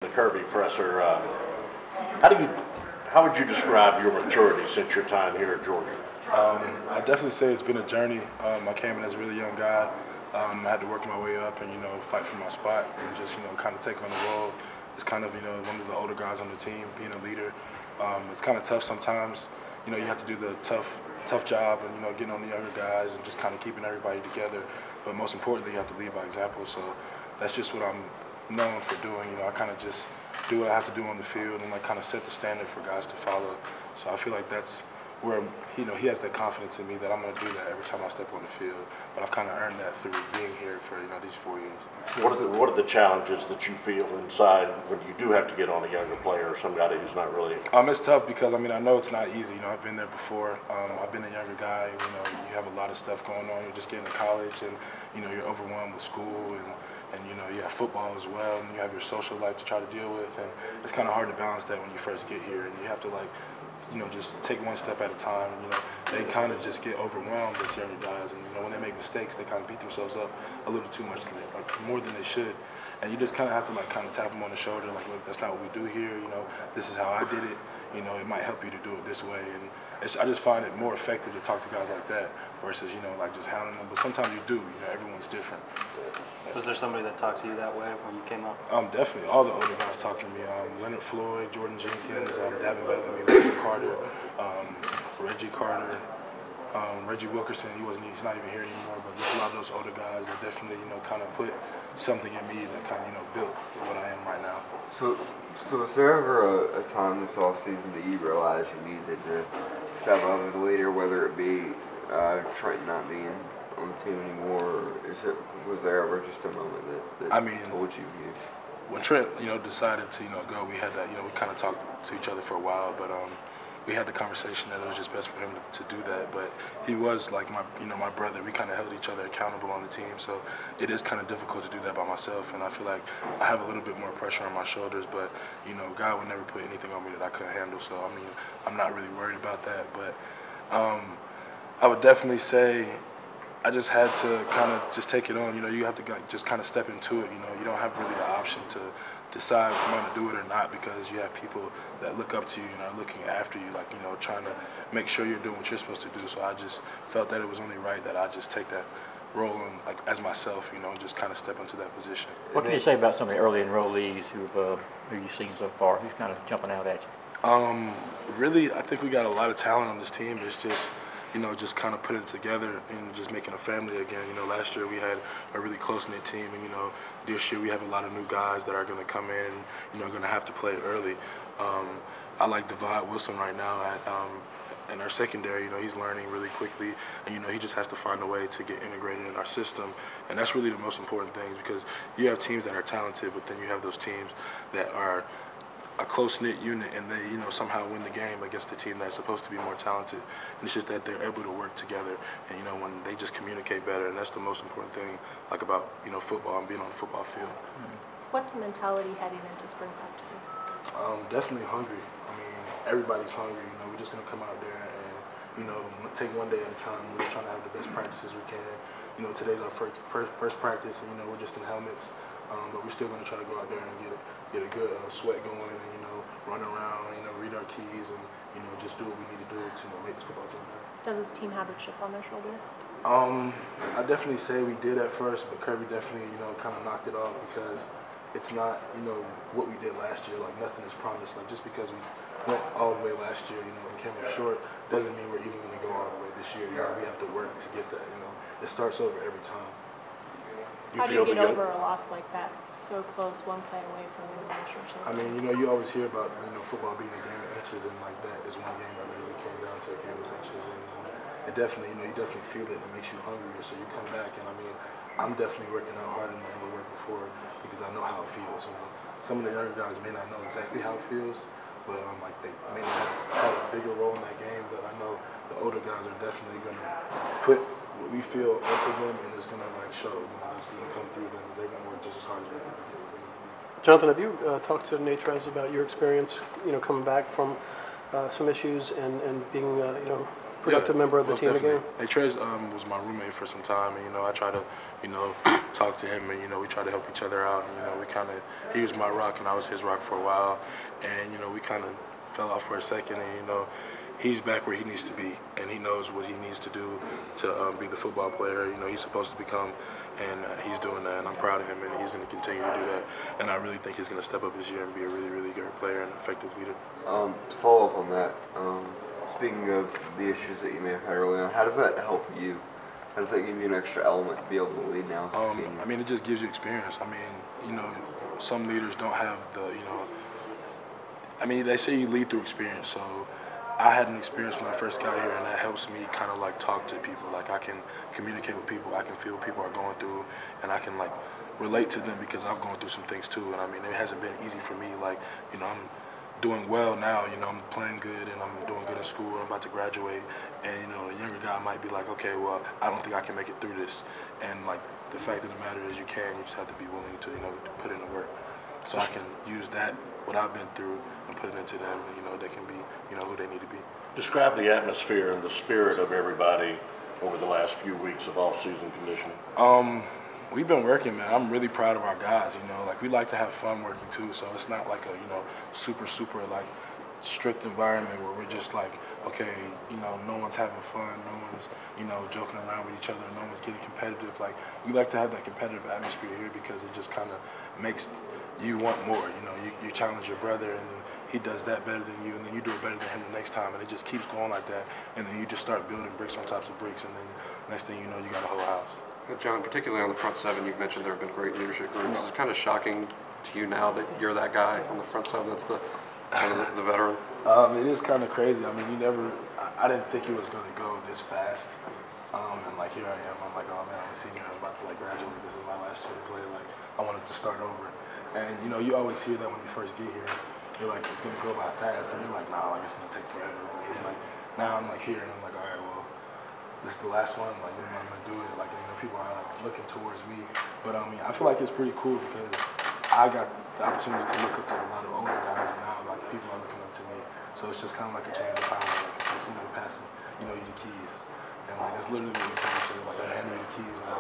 The Kirby presser. How would you describe your maturity since your time here at Georgia? I definitely say it's been a journey. I came in as a really young guy. I had to work my way up and fight for my spot and just kind of take on the role. It's kind of one of the older guys on the team, being a leader. It's kind of tough sometimes. You have to do the tough job and getting on the younger guys and just kind of keeping everybody together. But most importantly, you have to lead by example. So that's just what I'm known for doing. I kind of just do what I have to do on the field and kind of set the standard for guys to follow. So I feel like that's where he has that confidence in me that I'm going to do that every time I step on the field. But I've kind of earned that through being here for these 4 years. What are the challenges that you feel inside when you do have to get on a younger player or somebody who's not really? It's tough because I know it's not easy. I've been there before. I've been a younger guy. You have a lot of stuff going on. You're just getting to college and you're overwhelmed with school and you have football as well, and you have your social life to try to deal with, and it's kind of hard to balance that when you first get here, and you have to just take one step at a time. They kind of just get overwhelmed as younger guys, and when they make mistakes, they kind of beat themselves up a little too much, more than they should, and you just kind of have to kind of tap them on the shoulder, look, that's not what we do here. This is how I did it. It might help you to do it this way, and I just find it more effective to talk to guys like that versus just hounding them. But sometimes you do. Everyone's different. Was there somebody that talked to you that way when you came up? Definitely. All the older guys talked to me. Leonard Floyd, Jordan Jenkins, Davin Bellamy, Reggie Carter, Reggie Carter, Reggie Wilkerson. He's not even here anymore. But just a lot of those older guys that definitely kind of put something in me that kind of built what I am right now. So was there ever a time this offseason that you realized you needed to step up as a leader, whether it be Trent not being on the team anymore, or was there ever just a moment that told you? When Trent decided to go, we had that we kind of talked to each other for a while, but we had the conversation that it was just best for him to do that. But he was like my brother. We kind of held each other accountable on the team, so it is kind of difficult to do that by myself. And I feel like I have a little bit more pressure on my shoulders, but God would never put anything on me that I couldn't handle. So I'm not really worried about that. But I would definitely say I just had to kind of just take it on. You have to just kind of step into it. You don't have really the option to decide if you want to do it or not, because you have people that look up to you and are looking after you, trying to make sure you're doing what you're supposed to do. So I just felt that it was only right that I just take that role on, as myself, and just kind of step into that position. What can you say about some of the early enrollees who you've seen so far? Who's kind of jumping out at you? Really, I think we got a lot of talent on this team. It's just just kind of putting it together and just making a family again. Last year we had a really close-knit team, and this year we have a lot of new guys that are going to come in and going to have to play early. I like Divide Wilson right now in our secondary. He's learning really quickly, and he just has to find a way to get integrated in our system, and that's really the most important thing, because you have teams that are talented, but then you have those teams that are a close-knit unit, and they somehow win the game against a team that's supposed to be more talented. And it's just that they're able to work together, and when they just communicate better, and that's the most important thing about football and being on the football field. What's the mentality heading into spring practices? Definitely hungry. Everybody's hungry. We're just gonna come out there and take one day at a time. We're just trying to have the best practices we can. Today's our first practice, and we're just in helmets. But we're still going to try to go out there and get a good sweat going, and run around, read our keys, and just do what we need to do to make this football team better. Does this team have a chip on their shoulder? I definitely say we did at first, but Kirby definitely kind of knocked it off, because it's not what we did last year. Nothing is promised. Just because we went all the way last year, and came up short, doesn't mean we're even going to go all the way this year. We have to work to get that. It starts over every time. How do you get over a loss like that, so close, one play away from winning the national championship? You always hear about football being a game of inches, and that is one game that really came down to a game of inches, and it definitely, you definitely feel it, and it makes you hungrier, so you come back, and I'm definitely working out harder than I ever worked before, because I know how it feels. Some of the younger guys may not know exactly how it feels, but they may not have had a bigger role in that game, but I know the older guys are definitely going to put what we feel into them, and it's going to show. It's going to come through them. They're going to work just as hard as we can do. Jonathan, have you talked to Nate Trez about your experience, coming back from some issues and being, productive member of the most team definitely. again? Hey, Trez was my roommate for some time, and I try to talk to him, and we try to help each other out. He was my rock, and I was his rock for a while, and we kind of fell off for a second, and he's back where he needs to be, and he knows what he needs to do to be the football player he's supposed to become, and he's doing that, and I'm proud of him, and he's going to continue to do that, and I really think he's going to step up this year and be a really, really good player and effective leader. To follow up on that, speaking of the issues that you may have had early on, how does that help you? How does that give you an extra element to be able to lead now as a senior? I mean, it just gives you experience. I mean, some leaders don't have I mean, they say you lead through experience, so I had an experience when I first got here, and that helps me kind of like talk to people. Like, I can communicate with people, I can feel what people are going through, and I can like relate to them because I've gone through some things too. And I mean, it hasn't been easy for me. Like, I'm doing well now, I'm playing good, and I'm doing good in school, and I'm about to graduate, and a younger guy might be like, okay, well, I don't think I can make it through this, and like, the fact of the matter is you just have to be willing to, to put in the work. So I can use that, what I've been through, and put it into them, and they can be, who they need to be. Describe the atmosphere and the spirit of everybody over the last few weeks of off-season conditioning. We've been working, man. I'm really proud of our guys, like, we like to have fun working too, so it's not like a, super, like strict environment where we're just like, okay, no one's having fun, no one's, joking around with each other, no one's getting competitive. Like, we like to have that competitive atmosphere here because it just kind of makes you want more. You challenge your brother, and then he does that better than you, and then you do it better than him the next time, and it just keeps going like that, and then you just start building bricks on top of bricks, and then next thing you know, you got a whole house. John, particularly on the front seven, you've mentioned there have been great leadership groups. Is it kind of shocking to you now that you're that guy on the front seven that's the veteran? It is kind of crazy. I mean, I didn't think it was going to go this fast. And like, here I am, I'm like, oh man, I'm a senior, I'm about to like graduate, this is my last year to play, like, I wanted to start over. And you always hear that when you first get here, you're like, it's going to go by fast, and you're like, nah, like, it's going to take forever. And like, now I'm like here, and I'm like, all right, well, this is the last one, like, when am I going to do it? Like, people are like looking towards me. But I mean, I feel like it's pretty cool because I got the opportunity to look up to a lot of older guys, and now like people are looking up to me. So it's just kind of like a change of power. Like, it's like somebody passing, you the keys, and like that's literally what we tell each other. Like, I'm handing you the keys now,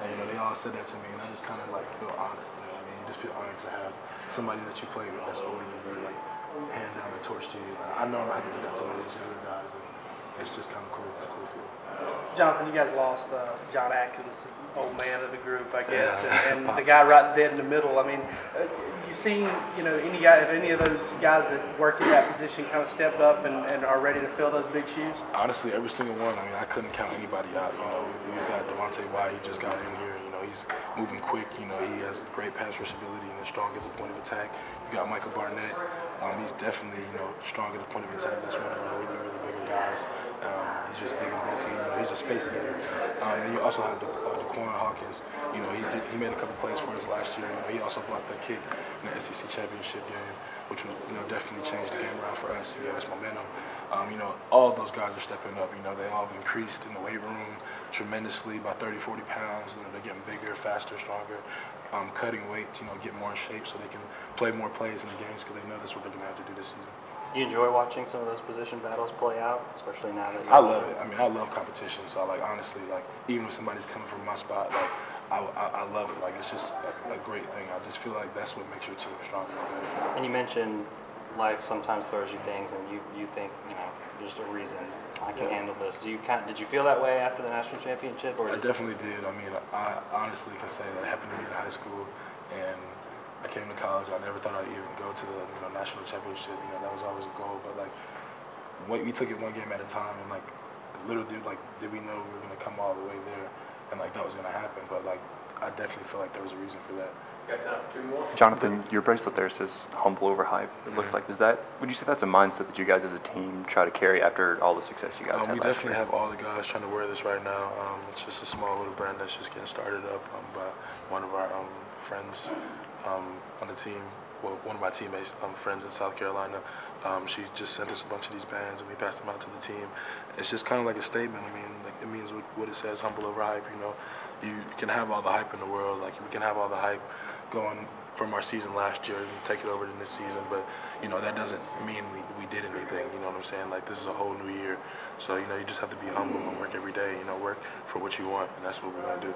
and they all said that to me, and I just kind of like feel honored. I mean, you just feel honored to have somebody that you play with that's older than you, like, hand down the torch to you. I know I'm gonna have to do that to some of these younger guys, and it's just kind of cool. It's a cool feeling. Jonathan, you guys lost John Atkins, old man of the group, I guess, Yeah. and the guy right dead in the middle. I mean, you seen, any of those guys that work in that position kind of stepped up and are ready to fill those big shoes? Honestly, every single one. I mean, I couldn't count anybody out. We've got Devontae White. He just got in here. He's moving quick. He has great pass rush ability and is strong at the point of attack. You got Michael Barnett. He's definitely, strong at the point of attack. That's one of the really, really bigger guys. He's just big and bulky. He's a space eater. And you also have DeQuan Hawkins. He made a couple plays for us last year. He also blocked that kick in the SEC championship game, which would, definitely changed the game around for us. Gave us momentum. All of those guys are stepping up. They all have increased in the weight room tremendously by 30, 40 pounds. They're getting bigger, faster, stronger, cutting weight, get more in shape so they can play more plays in the games because they know that's what they're going to have to do this season. You enjoy watching some of those position battles play out, especially now that you're I love it. I mean, I love competition. So, like, honestly, like, even if somebody's coming from my spot, like, I love it. Like, it's just a great thing. I just feel like that's what makes your team stronger and better. And you mentioned life sometimes throws you things, and you think, there's a reason I can handle this. Did you feel that way after the national championship? Or I definitely did. I mean, I honestly can say that happened to me in high school, and I came to college. I never thought I'd even go to the national championship. That was always a goal. But like, we took it one game at a time, and like, little did we know we were gonna come all the way there, and like that was gonna happen. But like, I definitely feel like there was a reason for that. Got time for two more? Jonathan, your bracelet there says humble overhype. It looks like, would you say that's a mindset that you guys as a team try to carry after all the success you guys had We last definitely year? have all the guys trying to wear this right now. It's just a small little brand that's just getting started up by one of our friends on the team. Well, one of my teammates, friends in South Carolina. She just sent us a bunch of these bands, and we passed them out to the team. It's just kind of like a statement. I mean, like, it means what it says, humble overhype. You can have all the hype in the world. Like, we can have all the hype, going from our season last year and take it over to this season. But, you know, that doesn't mean we did anything, you know what I'm saying? Like, this is a whole new year. So, you know, you just have to be humble and work every day, you know, work for what you want, and that's what we're going to do.